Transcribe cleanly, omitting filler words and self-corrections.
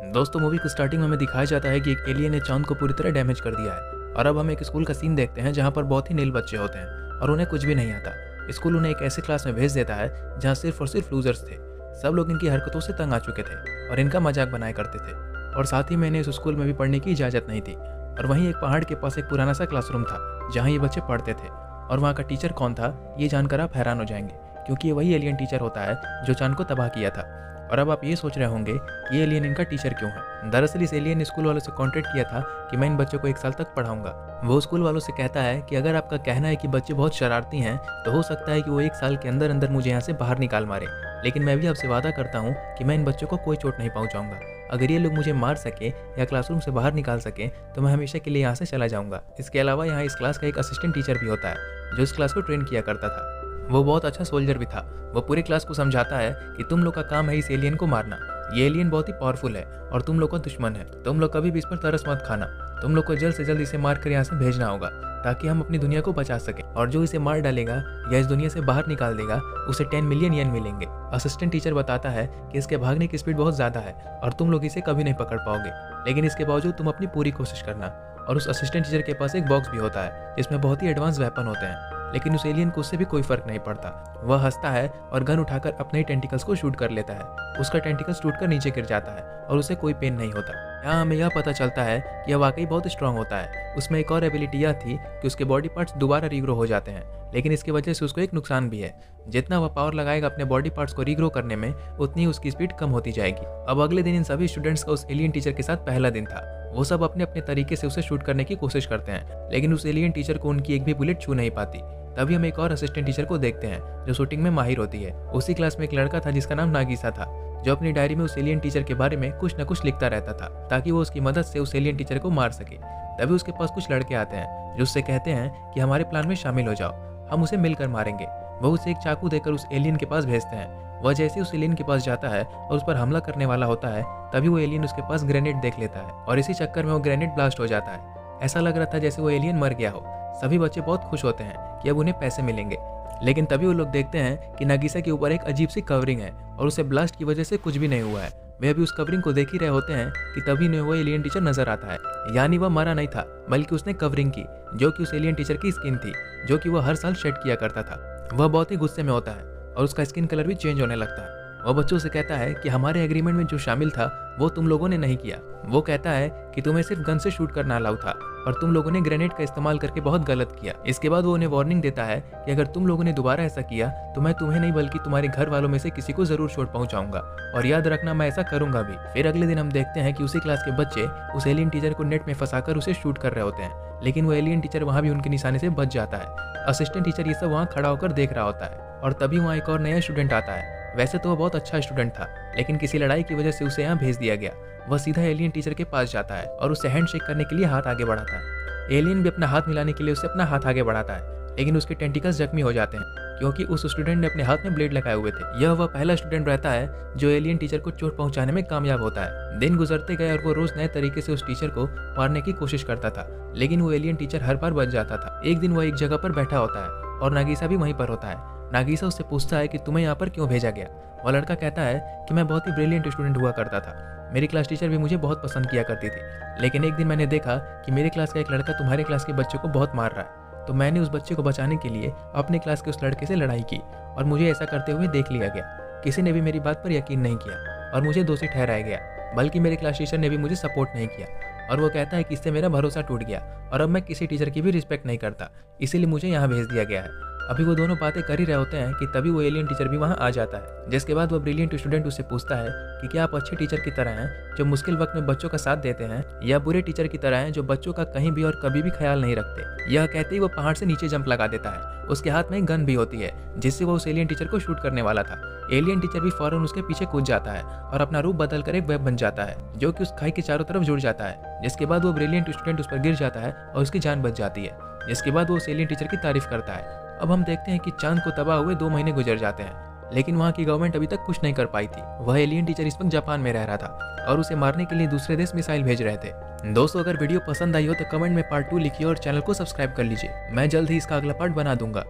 दोस्तों मूवी की स्टार्टिंग में हमें दिखाया जाता है कि एक एलियन ने चांद को पूरी तरह डैमेज कर दिया है। और अब हम एक स्कूल का सीन देखते हैं जहाँ पर बहुत ही नील बच्चे होते हैं और उन्हें कुछ भी नहीं आता। स्कूल उन्हें एक ऐसे क्लास में भेज देता है जहाँ सिर्फ और सिर्फ लूजर्स थे। सब लोग इनकी हरकतों से तंग आ चुके थे और इनका मजाक बनाया करते थे। और साथ ही मैंने इस स्कूल में भी पढ़ने की इजाज़त नहीं थी। और वहीं एक पहाड़ के पास एक पुराना सा क्लासरूम था जहाँ ये बच्चे पढ़ते थे। और वहाँ का टीचर कौन था ये जानकर आप हैरान हो जाएंगे, क्योंकि ये वही एलियन टीचर होता है जो चांद को तबाह किया था। और अब आप ये सोच रहे होंगे कि ये एलियन इनका टीचर क्यों है। दरअसल इस एलियन ने स्कूल वालों से कॉन्ट्रैक्ट किया था कि मैं इन बच्चों को 1 साल तक पढ़ाऊंगा। वो स्कूल वालों से कहता है कि अगर आपका कहना है कि बच्चे बहुत शरारती हैं तो हो सकता है कि वो 1 साल के अंदर अंदर मुझे यहाँ से बाहर निकाल मारे, लेकिन मैं भी आपसे वादा करता हूँ कि मैं इन बच्चों को कोई चोट नहीं पहुँचाऊंगा। अगर ये लोग मुझे मार सके या क्लासरूम से बाहर निकाल सके तो मैं हमेशा के लिए यहाँ से चला जाऊँगा। इसके अलावा यहाँ इस क्लास का एक असिस्टेंट टीचर भी होता है जो इस क्लास को ट्रेन किया करता था। वो बहुत अच्छा सोल्जर भी था। वो पूरी क्लास को समझाता है कि तुम लोग का काम है इस एलियन को मारना। ये एलियन बहुत ही पावरफुल है और तुम लोग का दुश्मन है। तुम लोग कभी भी इस पर तरस मत खाना। तुम लोग को जल्द से जल्द इसे मार कर यहाँ से भेजना होगा ताकि हम अपनी दुनिया को बचा सकें। और जो इसे मार डालेगा या इस दुनिया से बाहर निकाल देगा उसे 10 मिलियन येन मिलेंगे। असिस्टेंट टीचर बताता है कि इसके भागने की स्पीड बहुत ज़्यादा है और तुम लोग इसे कभी नहीं पकड़ पाओगे, लेकिन इसके बावजूद तुम अपनी पूरी कोशिश करना। और उस असिस्टेंट टीचर के पास एक बॉक्स भी होता है जिसमें बहुत ही एडवांस वेपन होते हैं, लेकिन उस एलियन को उससे भी कोई फर्क नहीं पड़ता। वह हंसता है और गन उठाकर अपने ही टेंटिकल्स को शूट कर लेता है। उसका टेंटिकल्स टूटकर नीचे गिर जाता है और उसे कोई पेन नहीं होता। यहाँ हमें यह पता चलता है कि यह वाकई बहुत स्ट्रांग होता है। उसमें एक और एबिलिटी यह थी कि उसके बॉडी पार्ट्स दोबारा रीग्रो हो जाते हैं, लेकिन इसकी वजह से उसको एक नुकसान भी है। जितना वह पावर लगाएगा अपने बॉडी पार्ट्स को रीग्रो करने में, उतनी ही उसकी स्पीड कम होती जाएगी। अब अगले दिन इन सभी स्टूडेंट्स का उस एलियन टीचर के साथ पहला दिन था। वो सब अपने अपने तरीके से उसे शूट करने की कोशिश करते हैं, लेकिन उस एलियन टीचर को उनकी एक भी बुलेट छू नहीं पाती। तभी हम एक और असिस्टेंट टीचर को देखते हैं जो शूटिंग में माहिर होती है। उसी क्लास में एक लड़का था जिसका नाम नागिसा था, जो अपनी डायरी में उस एलियन टीचर के बारे में कुछ न कुछ लिखता रहता था ताकि वो उसकी मदद से उस एलियन टीचर को मार सके। तभी उसके पास कुछ लड़के आते हैं जो उससे कहते हैं कि हमारे प्लान में शामिल हो जाओ, हम उसे मिलकर मारेंगे। वो उसे एक चाकू देकर उस एलियन के पास भेजते हैं। वह जैसे उस एलियन के पास जाता है और उस पर हमला करने वाला होता है, तभी वो एलियन उसके पास ग्रेनेड देख लेता है और इसी चक्कर में वो ग्रेनेड ब्लास्ट हो जाता है। ऐसा लग रहा था जैसे वो एलियन मर गया हो। सभी बच्चे बहुत खुश होते हैं कि अब उन्हें पैसे मिलेंगे, लेकिन तभी वो लोग देखते हैं कि नागिसा के ऊपर एक अजीब सी कवरिंग है और उसे ब्लास्ट की वजह से कुछ भी नहीं हुआ है। वे अभी उस कवरिंग को देख ही रहे होते हैं कि तभी उन्हें वो एलियन टीचर नजर आता है। यानी वह मरा नहीं था, बल्कि उसने कवरिंग की जो कि उस एलियन टीचर की स्किन थी, जो कि वह हर साल शेड किया करता था। वह बहुत ही गुस्से में होता है और उसका स्किन कलर भी चेंज होने लगता है। वह बच्चों से कहता है कि हमारे एग्रीमेंट में जो शामिल था वो तुम लोगों ने नहीं किया। वो कहता है कि तुम्हें सिर्फ गन से शूट करना अलाउ था और तुम लोगों ने ग्रेनेड का इस्तेमाल करके बहुत गलत किया। इसके बाद वो उन्हें वार्निंग देता है कि अगर तुम लोगों ने दोबारा ऐसा किया तो मैं तुम्हें नहीं बल्कि तुम्हारे घर वालों में से किसी को जरूर चोट पहुंचाऊंगा, और याद रखना मैं ऐसा करूंगा भी। फिर अगले दिन हम देखते हैं कि उसी क्लास के बच्चे उस एलियन टीचर को नेट में फंसाकर उसे शूट कर रहे होते हैं, लेकिन वो एलियन टीचर वहां भी उनके निशाने से बच जाता है। असिस्टेंट टीचर ये सब वहाँ खड़ा होकर देख रहा होता है और तभी वहाँ एक और नया स्टूडेंट आता है। वैसे तो वह बहुत अच्छा स्टूडेंट था, लेकिन किसी लड़ाई की वजह से उसे यहाँ भेज दिया गया। वह सीधा एलियन टीचर के पास जाता है और उसे हैंडशेक करने के लिए हाथ आगे बढ़ाता है। एलियन भी अपना हाथ मिलाने के लिए उसे अपना हाथ आगे बढ़ाता है, लेकिन उसके टेंटिकल्स जख्मी हो जाते हैं क्योंकि उस स्टूडेंट ने अपने हाथ में ब्लेड लगाए हुए थे। यह वह पहला स्टूडेंट रहता है जो एलियन टीचर को चोट पहुंचाने में कामयाब होता है। दिन गुजरते गए और वो रोज नए तरीके से उस टीचर को मारने की कोशिश करता था, लेकिन वो एलियन टीचर हर बार बच जाता था। एक दिन वह एक जगह पर बैठा होता है और नागिसा भी वहीं पर होता है। नागिसा उससे पूछता है कि तुम्हें यहाँ पर क्यों भेजा गया। वह लड़का कहता है कि मैं बहुत ही ब्रिलियंट स्टूडेंट हुआ करता था, मेरी क्लास टीचर भी मुझे बहुत पसंद किया करती थी, लेकिन एक दिन मैंने देखा कि मेरी क्लास का एक लड़का तुम्हारे क्लास के बच्चे को बहुत मार रहा है, तो मैंने उस बच्चे को बचाने के लिए अपने क्लास के उस लड़के से लड़ाई की और मुझे ऐसा करते हुए देख लिया गया। किसी ने भी मेरी बात पर यकीन नहीं किया और मुझे दोषी ठहराया गया, बल्कि मेरे क्लास टीचर ने भी मुझे सपोर्ट नहीं किया। और वो कहता है कि इससे मेरा भरोसा टूट गया और अब मैं किसी टीचर की भी रिस्पेक्ट नहीं करता, इसीलिए मुझे यहाँ भेज दिया गया है। अभी वो दोनों बातें कर ही रहे होते हैं कि तभी वो एलियन टीचर भी वहाँ आ जाता है, जिसके बाद वो ब्रिलियंट स्टूडेंट उससे पूछता है कि क्या आप अच्छे टीचर की तरह हैं जो मुश्किल वक्त में बच्चों का साथ देते हैं, या बुरे टीचर की तरह हैं जो बच्चों का कहीं भी और कभी भी ख्याल नहीं रखते। यह कहते ही वो पहाड़ से नीचे जंप लगा देता है। उसके हाथ में एक गन भी होती है जिससे वो उस एलियन टीचर को शूट करने वाला था। एलियन टीचर भी फौरन उसके पीछे कूद जाता है और अपना रूप बदल कर एक वेब बन जाता है जो कि उस खाई के चारों तरफ जुड़ जाता है। जिसके बाद वो ब्रिलियंट स्टूडेंट उस पर गिर जाता है और उसकी जान बच जाती है। जिसके बाद वो उस एलियन टीचर की तारीफ करता है। अब हम देखते हैं कि चांद को तबाह हुए 2 महीने गुजर जाते हैं, लेकिन वहाँ की गवर्नमेंट अभी तक कुछ नहीं कर पाई थी। वह एलियन टीचर इस वक्त जापान में रह रहा था और उसे मारने के लिए दूसरे देश मिसाइल भेज रहे थे। दोस्तों अगर वीडियो पसंद आई हो तो कमेंट में पार्ट 2 लिखिए और चैनल को सब्सक्राइब कर लीजिए। मैं जल्द ही इसका अगला पार्ट बना दूंगा।